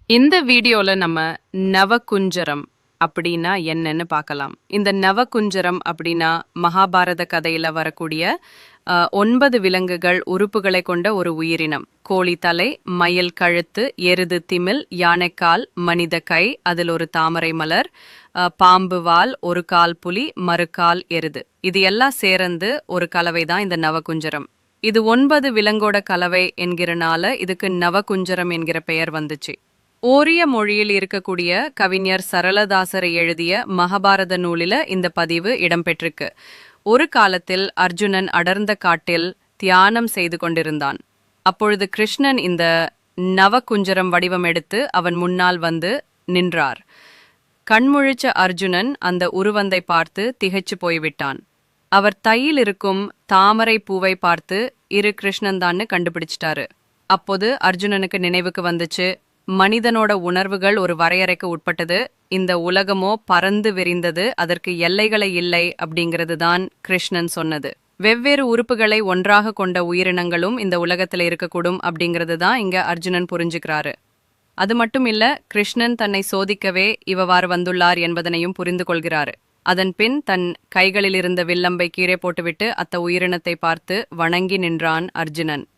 இந்த வீடியோல நம்ம நவகுஞ்சரம் அப்படின்னா என்னன்னு பார்க்கலாம். இந்த நவகுஞ்சரம் அப்படின்னா மகாபாரத கதையில வரக்கூடிய 9 விலங்குகள் உறுப்புகளை கொண்ட ஒரு உயிரினம். கோழி தலை, மயில் கழுத்து, எருது திமில், யானைக்கால், மனித கை, அதில் ஒரு தாமரை மலர், பாம்பு வால், ஒரு கால் புலி, மறுகால் எருது. இது எல்லாம் சேர்ந்து ஒரு கலவை தான் இந்த நவகுஞ்சரம். இது 9 விலங்கோட கலவை என்கிறனால இதுக்கு நவகுஞ்சரம் என்கிற பெயர் வந்துச்சு. ஓரிய மொழியில் இருக்கக்கூடிய கவிஞர் சரளதாசரை எழுதிய மகாபாரத நூலில இந்த பதிவு இடம்பெற்றிருக்கு. ஒரு காலத்தில் அர்ஜுனன் அடர்ந்த காட்டில் தியானம் செய்து கொண்டிருந்தான். அப்பொழுது கிருஷ்ணன் இந்த நவகுஞ்சரம் வடிவம் எடுத்து அவன் முன்னால் வந்து நின்றார். கண்முழிச்ச அர்ஜுனன் அந்த உருவந்தை பார்த்து திகைச்சு போய்விட்டான். அவர் தையில் இருக்கும் தாமரை பூவை பார்த்து இரு கிருஷ்ணன் தான்னு கண்டுபிடிச்சிட்டாரு. அப்போது அர்ஜுனனுக்கு நினைவுக்கு வந்துச்சு, மனிதனோட உணர்வுகள் ஒரு வரையறைக்கு உட்பட்டது, இந்த உலகமோ பறந்து விரிந்தது, அதற்கு எல்லைகளை இல்லை அப்படிங்கிறது தான் கிருஷ்ணன் சொன்னது. வெவ்வேறு உறுப்புகளை ஒன்றாக கொண்ட உயிரினங்களும் இந்த உலகத்துல இருக்கக்கூடும் அப்படிங்கிறது தான் இங்க அர்ஜுனன் புரிஞ்சுக்கிறாரு. அது மட்டும் இல்ல, கிருஷ்ணன் தன்னை சோதிக்கவே இவ்வாறு வந்துள்ளார் என்பதனையும் புரிந்து கொள்கிறாரு. அதன் பின் தன் கைகளில் இருந்த வில்லம்பை கீழே போட்டுவிட்டு அத்த உயிரினத்தை பார்த்து வணங்கி நின்றான் அர்ஜுனன்.